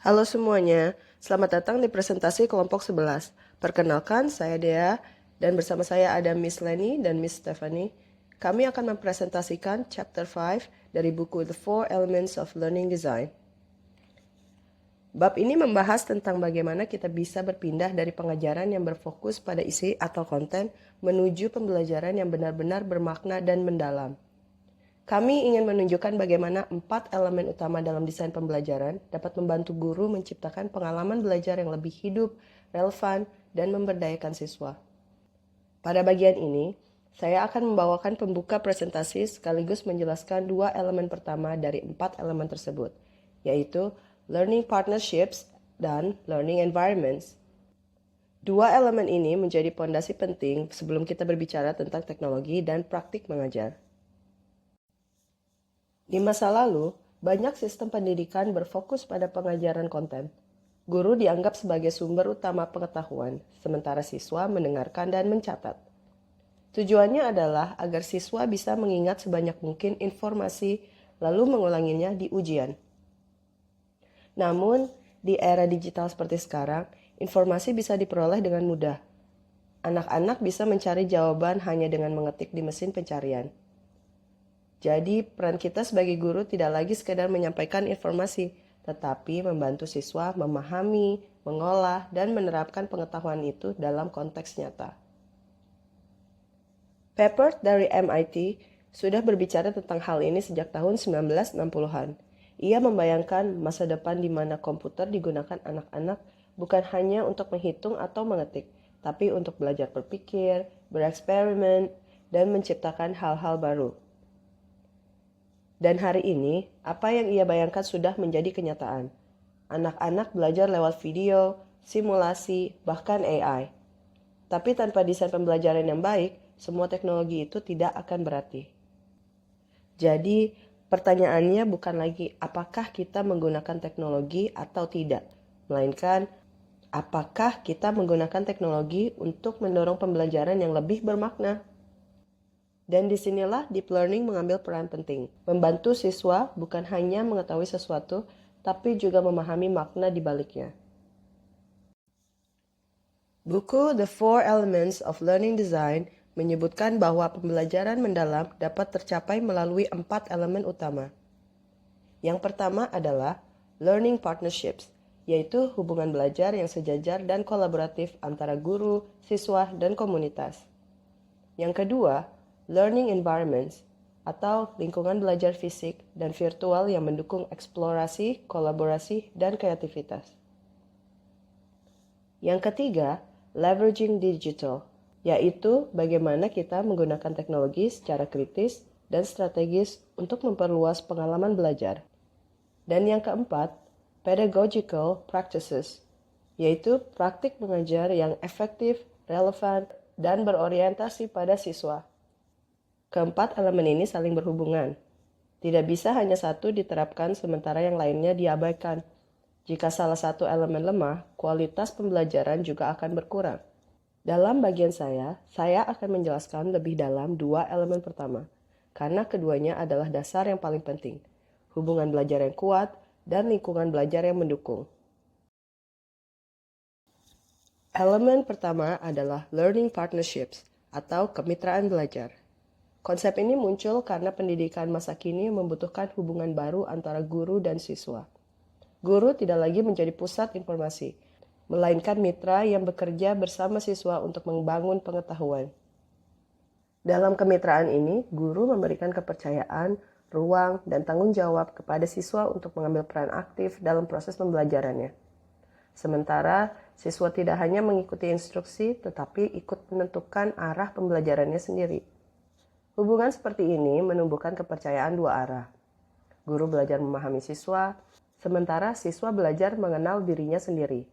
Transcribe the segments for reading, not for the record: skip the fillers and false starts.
Halo semuanya, selamat datang di presentasi kelompok 11. Perkenalkan, saya Dea, dan bersama saya ada Miss Lenny dan Miss Stephanie. Kami akan mempresentasikan Chapter 5 dari buku The Four Elements of Learning Design. Bab ini membahas tentang bagaimana kita bisa berpindah dari pengajaran yang berfokus pada isi atau konten menuju pembelajaran yang benar-benar bermakna dan mendalam. Kami ingin menunjukkan bagaimana 4 elemen utama dalam desain pembelajaran dapat membantu guru menciptakan pengalaman belajar yang lebih hidup, relevan, dan memberdayakan siswa. Pada bagian ini, saya akan membawakan pembuka presentasi sekaligus menjelaskan 2 elemen pertama dari 4 elemen tersebut, yaitu Learning Partnerships dan Learning Environments. 2 elemen ini menjadi pondasi penting sebelum kita berbicara tentang teknologi dan praktik mengajar. Di masa lalu, banyak sistem pendidikan berfokus pada pengajaran konten. Guru dianggap sebagai sumber utama pengetahuan, sementara siswa mendengarkan dan mencatat. Tujuannya adalah agar siswa bisa mengingat sebanyak mungkin informasi, lalu mengulanginya di ujian. Namun, di era digital seperti sekarang, informasi bisa diperoleh dengan mudah. Anak-anak bisa mencari jawaban hanya dengan mengetik di mesin pencarian. Jadi, peran kita sebagai guru tidak lagi sekedar menyampaikan informasi, tetapi membantu siswa memahami, mengolah, dan menerapkan pengetahuan itu dalam konteks nyata. Papert dari MIT sudah berbicara tentang hal ini sejak tahun 1960-an. Ia membayangkan masa depan di mana komputer digunakan anak-anak bukan hanya untuk menghitung atau mengetik, tapi untuk belajar berpikir, bereksperimen, dan menciptakan hal-hal baru. Dan hari ini, apa yang ia bayangkan sudah menjadi kenyataan. Anak-anak belajar lewat video, simulasi, bahkan AI. Tapi tanpa desain pembelajaran yang baik, semua teknologi itu tidak akan berarti. Jadi, pertanyaannya bukan lagi apakah kita menggunakan teknologi atau tidak, melainkan apakah kita menggunakan teknologi untuk mendorong pembelajaran yang lebih bermakna. Dan disinilah deep learning mengambil peran penting, membantu siswa bukan hanya mengetahui sesuatu, tapi juga memahami makna di baliknya. Buku The Four Elements of Learning Design menyebutkan bahwa pembelajaran mendalam dapat tercapai melalui 4 elemen utama. Yang pertama adalah learning partnerships, yaitu hubungan belajar yang sejajar dan kolaboratif antara guru, siswa, dan komunitas. Yang kedua, learning environments, atau lingkungan belajar fisik dan virtual yang mendukung eksplorasi, kolaborasi, dan kreativitas. Yang ketiga, leveraging digital, yaitu bagaimana kita menggunakan teknologi secara kritis dan strategis untuk memperluas pengalaman belajar. Dan yang keempat, pedagogical practices, yaitu praktik mengajar yang efektif, relevan, dan berorientasi pada siswa. Keempat elemen ini saling berhubungan. Tidak bisa hanya satu diterapkan sementara yang lainnya diabaikan. Jika salah satu elemen lemah, kualitas pembelajaran juga akan berkurang. Dalam bagian saya akan menjelaskan lebih dalam 2 elemen pertama, karena keduanya adalah dasar yang paling penting, hubungan belajar yang kuat dan lingkungan belajar yang mendukung. Elemen pertama adalah learning partnerships atau kemitraan belajar. Konsep ini muncul karena pendidikan masa kini membutuhkan hubungan baru antara guru dan siswa. Guru tidak lagi menjadi pusat informasi, melainkan mitra yang bekerja bersama siswa untuk membangun pengetahuan. Dalam kemitraan ini, guru memberikan kepercayaan, ruang, dan tanggung jawab kepada siswa untuk mengambil peran aktif dalam proses pembelajarannya. Sementara, siswa tidak hanya mengikuti instruksi, tetapi ikut menentukan arah pembelajarannya sendiri. Hubungan seperti ini menumbuhkan kepercayaan dua arah. Guru belajar memahami siswa, sementara siswa belajar mengenal dirinya sendiri.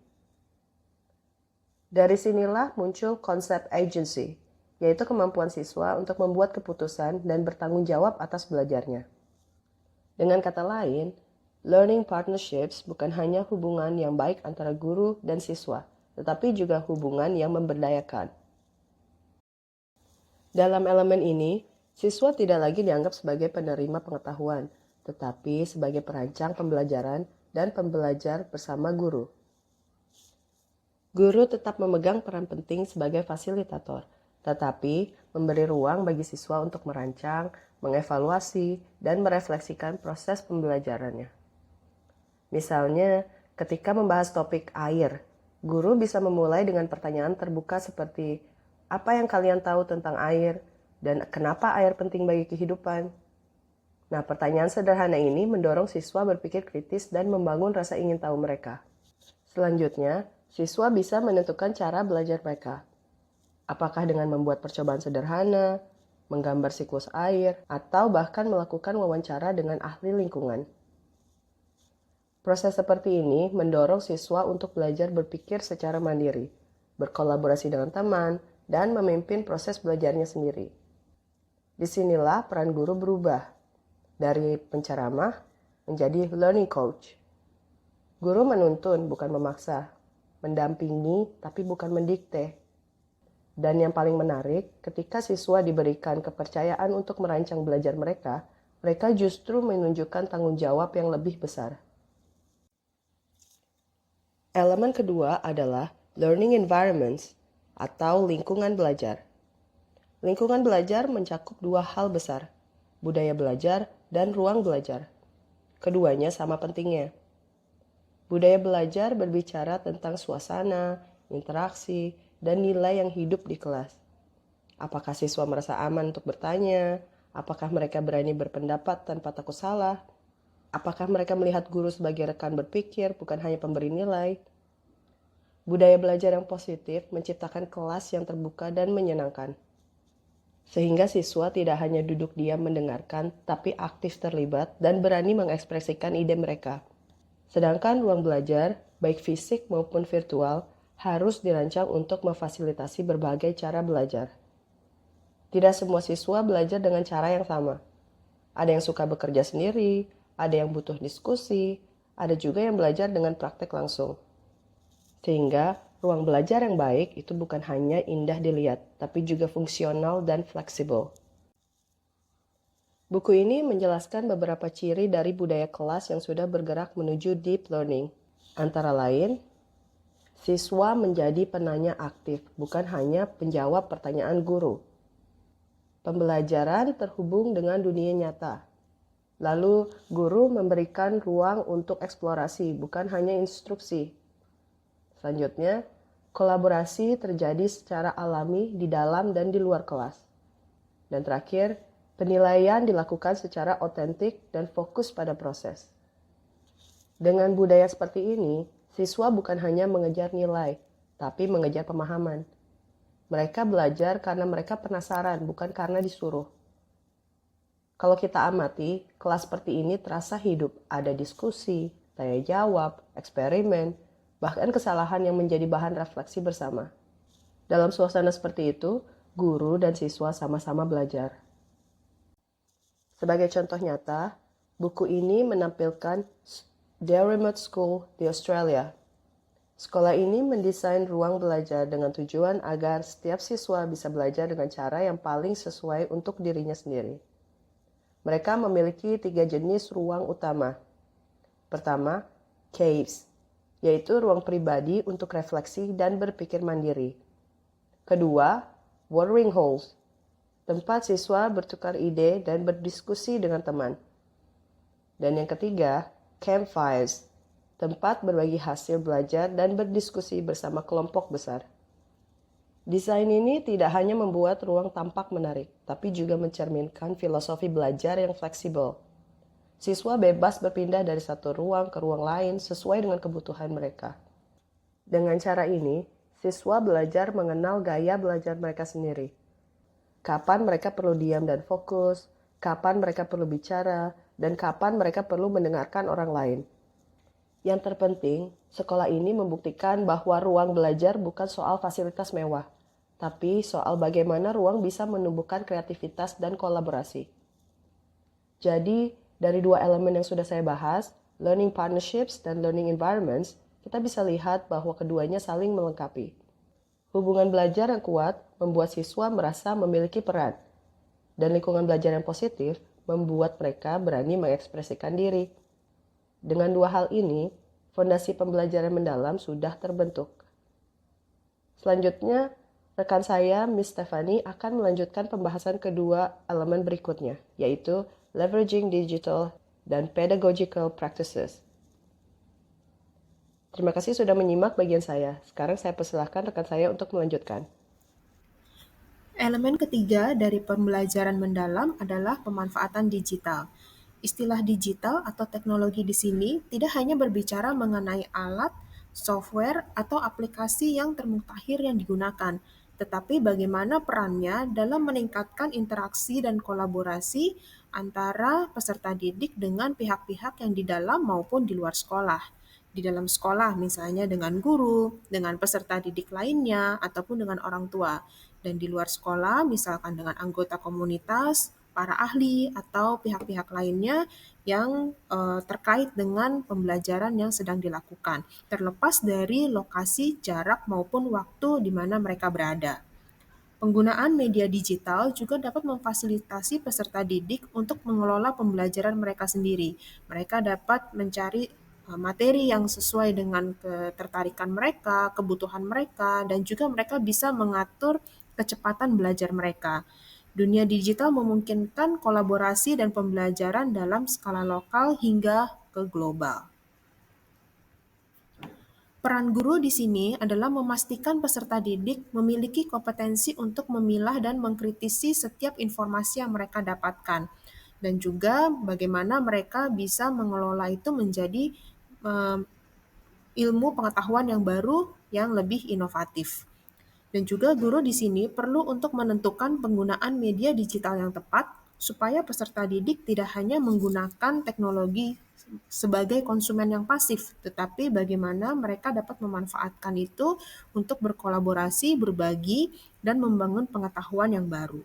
Dari sinilah muncul konsep agency, yaitu kemampuan siswa untuk membuat keputusan dan bertanggung jawab atas belajarnya. Dengan kata lain, learning partnerships bukan hanya hubungan yang baik antara guru dan siswa, tetapi juga hubungan yang memberdayakan. Dalam elemen ini, siswa tidak lagi dianggap sebagai penerima pengetahuan, tetapi sebagai perancang pembelajaran dan pembelajar bersama guru. Guru tetap memegang peran penting sebagai fasilitator, tetapi memberi ruang bagi siswa untuk merancang, mengevaluasi, dan merefleksikan proses pembelajarannya. Misalnya, ketika membahas topik air, guru bisa memulai dengan pertanyaan terbuka seperti, apa yang kalian tahu tentang air, dan kenapa air penting bagi kehidupan? Nah, pertanyaan sederhana ini mendorong siswa berpikir kritis dan membangun rasa ingin tahu mereka. Selanjutnya, siswa bisa menentukan cara belajar mereka. Apakah dengan membuat percobaan sederhana, menggambar siklus air, atau bahkan melakukan wawancara dengan ahli lingkungan. Proses seperti ini mendorong siswa untuk belajar berpikir secara mandiri, berkolaborasi dengan teman, dan memimpin proses belajarnya sendiri. Disinilah peran guru berubah, dari penceramah menjadi learning coach. Guru menuntun, bukan memaksa, mendampingi, tapi bukan mendikte. Dan yang paling menarik, ketika siswa diberikan kepercayaan untuk merancang belajar mereka, mereka justru menunjukkan tanggung jawab yang lebih besar. Elemen kedua adalah learning environments atau lingkungan belajar. Lingkungan belajar mencakup dua hal besar, budaya belajar dan ruang belajar. Keduanya sama pentingnya. Budaya belajar berbicara tentang suasana, interaksi, dan nilai yang hidup di kelas. Apakah siswa merasa aman untuk bertanya? Apakah mereka berani berpendapat tanpa takut salah? Apakah mereka melihat guru sebagai rekan berpikir, bukan hanya pemberi nilai? Budaya belajar yang positif menciptakan kelas yang terbuka dan menyenangkan. Sehingga siswa tidak hanya duduk diam mendengarkan, tapi aktif terlibat dan berani mengekspresikan ide mereka. Sedangkan ruang belajar, baik fisik maupun virtual, harus dirancang untuk memfasilitasi berbagai cara belajar. Tidak semua siswa belajar dengan cara yang sama. Ada yang suka bekerja sendiri, ada yang butuh diskusi, ada juga yang belajar dengan praktek langsung. Sehingga ruang belajar yang baik itu bukan hanya indah dilihat, tapi juga fungsional dan fleksibel. Buku ini menjelaskan beberapa ciri dari budaya kelas yang sudah bergerak menuju deep learning. Antara lain, siswa menjadi penanya aktif, bukan hanya penjawab pertanyaan guru. Pembelajaran terhubung dengan dunia nyata. Lalu, guru memberikan ruang untuk eksplorasi, bukan hanya instruksi. Selanjutnya, kolaborasi terjadi secara alami di dalam dan di luar kelas. Dan terakhir, penilaian dilakukan secara otentik dan fokus pada proses. Dengan budaya seperti ini, siswa bukan hanya mengejar nilai, tapi mengejar pemahaman. Mereka belajar karena mereka penasaran, bukan karena disuruh. Kalau kita amati, kelas seperti ini terasa hidup. Ada diskusi, tanya jawab, eksperimen, bahkan kesalahan yang menjadi bahan refleksi bersama. Dalam suasana seperti itu, guru dan siswa sama-sama belajar. Sebagai contoh nyata, buku ini menampilkan The Remote School di Australia. Sekolah ini mendesain ruang belajar dengan tujuan agar setiap siswa bisa belajar dengan cara yang paling sesuai untuk dirinya sendiri. Mereka memiliki 3 jenis ruang utama. Pertama, caves, yaitu ruang pribadi untuk refleksi dan berpikir mandiri. Kedua, watering holes, tempat siswa bertukar ide dan berdiskusi dengan teman. Dan yang ketiga, campfires, tempat berbagi hasil belajar dan berdiskusi bersama kelompok besar. Desain ini tidak hanya membuat ruang tampak menarik, tapi juga mencerminkan filosofi belajar yang fleksibel. Siswa bebas berpindah dari satu ruang ke ruang lain sesuai dengan kebutuhan mereka. Dengan cara ini, siswa belajar mengenal gaya belajar mereka sendiri. Kapan mereka perlu diam dan fokus, kapan mereka perlu bicara, dan kapan mereka perlu mendengarkan orang lain. Yang terpenting, sekolah ini membuktikan bahwa ruang belajar bukan soal fasilitas mewah, tapi soal bagaimana ruang bisa menumbuhkan kreativitas dan kolaborasi. Jadi, dari dua elemen yang sudah saya bahas, learning partnerships dan learning environments, kita bisa lihat bahwa keduanya saling melengkapi. Hubungan belajar yang kuat membuat siswa merasa memiliki peran, dan lingkungan belajar yang positif membuat mereka berani mengekspresikan diri. Dengan dua hal ini, fondasi pembelajaran mendalam sudah terbentuk. Selanjutnya, rekan saya, Miss Stephanie, akan melanjutkan pembahasan kedua elemen berikutnya, yaitu leveraging digital dan pedagogical practices. Terima kasih sudah menyimak bagian saya. Sekarang saya persilahkan rekan saya untuk melanjutkan. Elemen ketiga dari pembelajaran mendalam adalah pemanfaatan digital. Istilah digital atau teknologi di sini tidak hanya berbicara mengenai alat, software, atau aplikasi yang termutakhir yang digunakan, tetapi bagaimana perannya dalam meningkatkan interaksi dan kolaborasi antara peserta didik dengan pihak-pihak yang di dalam maupun di luar sekolah. Di dalam sekolah, misalnya dengan guru, dengan peserta didik lainnya, ataupun dengan orang tua. Dan di luar sekolah, misalkan dengan anggota komunitas, para ahli, atau pihak-pihak lainnya yang terkait dengan pembelajaran yang sedang dilakukan, terlepas dari lokasi, jarak, maupun waktu di mana mereka berada. Penggunaan media digital juga dapat memfasilitasi peserta didik untuk mengelola pembelajaran mereka sendiri. Mereka dapat mencari materi yang sesuai dengan ketertarikan mereka, kebutuhan mereka, dan juga mereka bisa mengatur kecepatan belajar mereka. Dunia digital memungkinkan kolaborasi dan pembelajaran dalam skala lokal hingga ke global. Peran guru di sini adalah memastikan peserta didik memiliki kompetensi untuk memilah dan mengkritisi setiap informasi yang mereka dapatkan, dan juga bagaimana mereka bisa mengelola itu menjadi eh, ilmu pengetahuan yang baru yang lebih inovatif. Dan juga guru di sini perlu untuk menentukan penggunaan media digital yang tepat supaya peserta didik tidak hanya menggunakan teknologi sebagai konsumen yang pasif, tetapi bagaimana mereka dapat memanfaatkan itu untuk berkolaborasi, berbagi, dan membangun pengetahuan yang baru.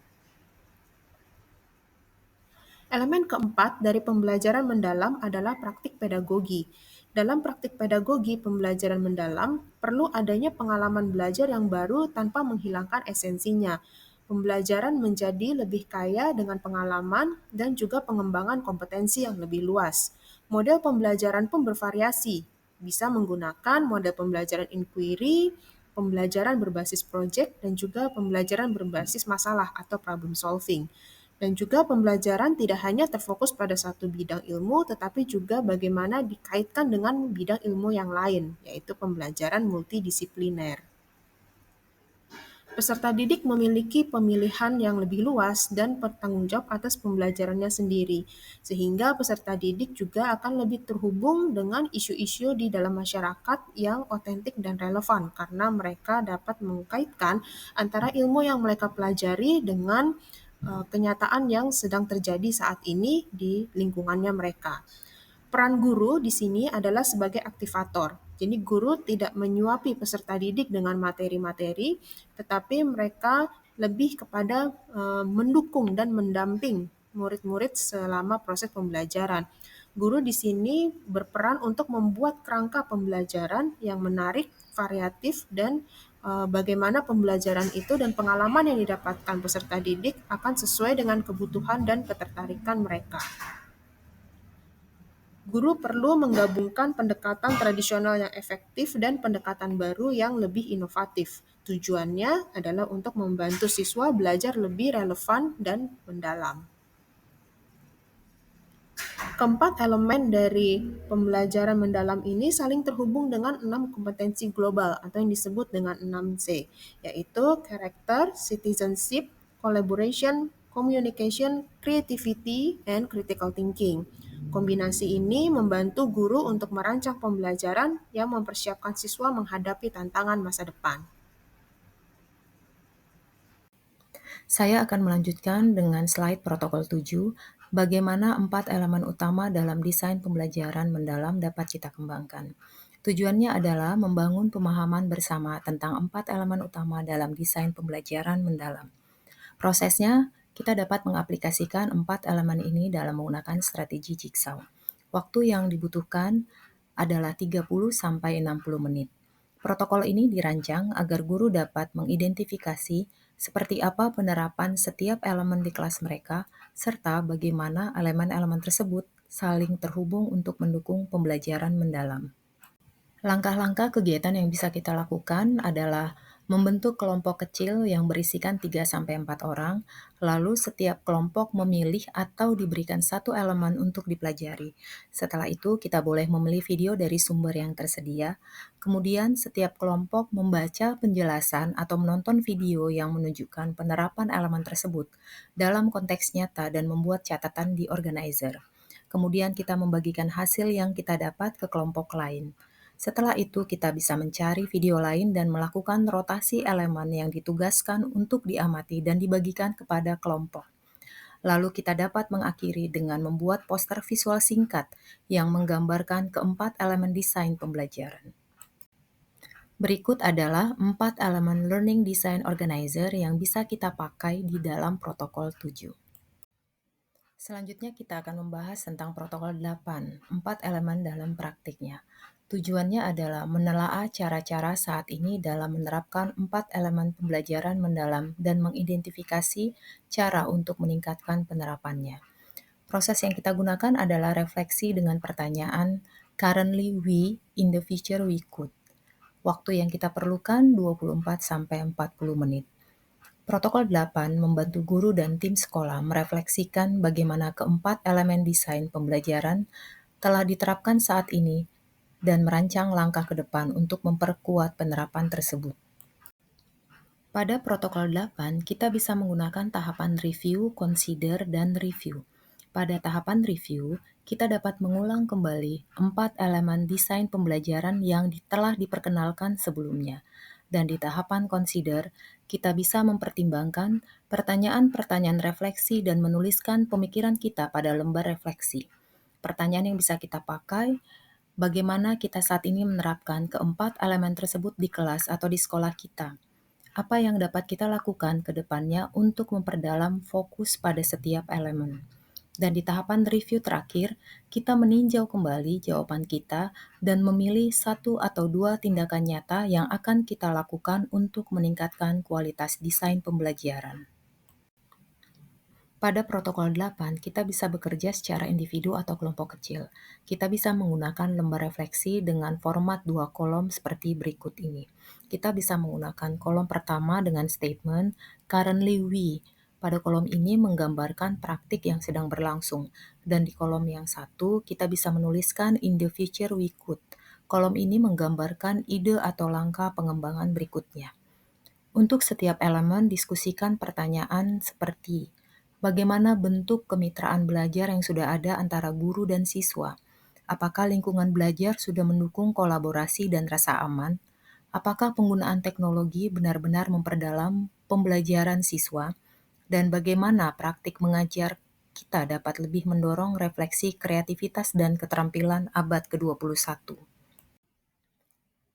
Elemen keempat dari pembelajaran mendalam adalah praktik pedagogi. Dalam praktik pedagogi pembelajaran mendalam, perlu adanya pengalaman belajar yang baru tanpa menghilangkan esensinya. Pembelajaran menjadi lebih kaya dengan pengalaman dan juga pengembangan kompetensi yang lebih luas. Model pembelajaran pun bervariasi, bisa menggunakan model pembelajaran inquiry, pembelajaran berbasis project, dan juga pembelajaran berbasis masalah atau problem solving. Dan juga pembelajaran tidak hanya terfokus pada satu bidang ilmu, tetapi juga bagaimana dikaitkan dengan bidang ilmu yang lain, yaitu pembelajaran multidisipliner. Peserta didik memiliki pemilihan yang lebih luas dan bertanggung jawab atas pembelajarannya sendiri, sehingga peserta didik juga akan lebih terhubung dengan isu-isu di dalam masyarakat yang otentik dan relevan, karena mereka dapat mengkaitkan antara ilmu yang mereka pelajari dengan kenyataan yang sedang terjadi saat ini di lingkungannya mereka. Peran guru di sini adalah sebagai aktivator. Jadi guru tidak menyuapi peserta didik dengan materi-materi, tetapi mereka lebih kepada mendukung dan mendamping murid-murid selama proses pembelajaran. Guru di sini berperan untuk membuat kerangka pembelajaran yang menarik, variatif, dan bagaimana pembelajaran itu dan pengalaman yang didapatkan peserta didik akan sesuai dengan kebutuhan dan ketertarikan mereka. Guru perlu menggabungkan pendekatan tradisional yang efektif dan pendekatan baru yang lebih inovatif. Tujuannya adalah untuk membantu siswa belajar lebih relevan dan mendalam. Keempat elemen dari pembelajaran mendalam ini saling terhubung dengan 6 kompetensi global atau yang disebut dengan 6C, yaitu character, citizenship, collaboration, communication, creativity, and critical thinking. Kombinasi ini membantu guru untuk merancang pembelajaran yang mempersiapkan siswa menghadapi tantangan masa depan. Saya akan melanjutkan dengan slide protokol 7, bagaimana 4 elemen utama dalam desain pembelajaran mendalam dapat kita kembangkan. Tujuannya adalah membangun pemahaman bersama tentang 4 elemen utama dalam desain pembelajaran mendalam. Prosesnya, kita dapat mengaplikasikan 4 elemen ini dalam menggunakan strategi jigsaw. Waktu yang dibutuhkan adalah 30-60 menit. Protokol ini dirancang agar guru dapat mengidentifikasi seperti apa penerapan setiap elemen di kelas mereka, serta bagaimana elemen-elemen tersebut saling terhubung untuk mendukung pembelajaran mendalam. Langkah-langkah kegiatan yang bisa kita lakukan adalah membentuk kelompok kecil yang berisikan 3-4 orang, lalu setiap kelompok memilih atau diberikan satu elemen untuk dipelajari. Setelah itu, kita boleh memilih video dari sumber yang tersedia. Kemudian, setiap kelompok membaca penjelasan atau menonton video yang menunjukkan penerapan elemen tersebut dalam konteks nyata dan membuat catatan di organizer. Kemudian kita membagikan hasil yang kita dapat ke kelompok lain. Setelah itu, kita bisa mencari video lain dan melakukan rotasi elemen yang ditugaskan untuk diamati dan dibagikan kepada kelompok. Lalu kita dapat mengakhiri dengan membuat poster visual singkat yang menggambarkan keempat elemen desain pembelajaran. Berikut adalah 4 elemen Learning Design Organizer yang bisa kita pakai di dalam protokol 7. Selanjutnya kita akan membahas tentang protokol 8, 4 elemen dalam praktiknya. Tujuannya adalah menelaah cara-cara saat ini dalam menerapkan 4 elemen pembelajaran mendalam dan mengidentifikasi cara untuk meningkatkan penerapannya. Proses yang kita gunakan adalah refleksi dengan pertanyaan currently we, in the future we could. Waktu yang kita perlukan 24-40 menit. Protokol 8 membantu guru dan tim sekolah merefleksikan bagaimana keempat elemen desain pembelajaran telah diterapkan saat ini dan merancang langkah ke depan untuk memperkuat penerapan tersebut. Pada protokol 8, kita bisa menggunakan tahapan review, consider, dan review. Pada tahapan review, kita dapat mengulang kembali 4 elemen desain pembelajaran yang telah diperkenalkan sebelumnya. Dan di tahapan consider, kita bisa mempertimbangkan pertanyaan-pertanyaan refleksi dan menuliskan pemikiran kita pada lembar refleksi. Pertanyaan yang bisa kita pakai, bagaimana kita saat ini menerapkan keempat elemen tersebut di kelas atau di sekolah kita? Apa yang dapat kita lakukan ke depannya untuk memperdalam fokus pada setiap elemen? Dan di tahapan review terakhir, kita meninjau kembali jawaban kita dan memilih 1 atau 2 tindakan nyata yang akan kita lakukan untuk meningkatkan kualitas desain pembelajaran. Pada protokol 8, kita bisa bekerja secara individu atau kelompok kecil. Kita bisa menggunakan lembar refleksi dengan format 2 kolom seperti berikut ini. Kita bisa menggunakan kolom pertama dengan statement currently we. Pada kolom ini menggambarkan praktik yang sedang berlangsung. Dan di kolom yang satu, kita bisa menuliskan in the future we could. Kolom ini menggambarkan ide atau langkah pengembangan berikutnya. Untuk setiap elemen, diskusikan pertanyaan seperti bagaimana bentuk kemitraan belajar yang sudah ada antara guru dan siswa? Apakah lingkungan belajar sudah mendukung kolaborasi dan rasa aman? Apakah penggunaan teknologi benar-benar memperdalam pembelajaran siswa? Dan bagaimana praktik mengajar kita dapat lebih mendorong refleksi kreativitas dan keterampilan abad ke-21?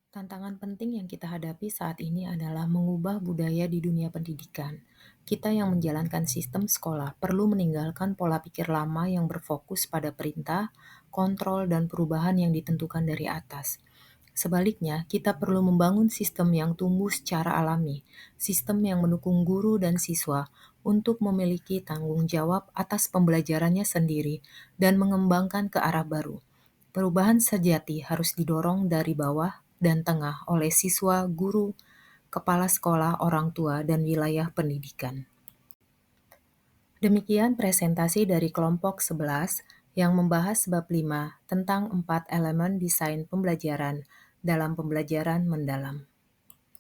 Tantangan penting yang kita hadapi saat ini adalah mengubah budaya di dunia pendidikan. Kita yang menjalankan sistem sekolah perlu meninggalkan pola pikir lama yang berfokus pada perintah, kontrol, dan perubahan yang ditentukan dari atas. Sebaliknya, kita perlu membangun sistem yang tumbuh secara alami, sistem yang mendukung guru dan siswa untuk memiliki tanggung jawab atas pembelajarannya sendiri dan mengembangkan ke arah baru. Perubahan sejati harus didorong dari bawah dan tengah oleh siswa, guru, kepala sekolah, orang tua, dan wilayah pendidikan. Demikian presentasi dari kelompok 11 yang membahas bab 5 tentang 4 elemen desain pembelajaran dalam pembelajaran mendalam.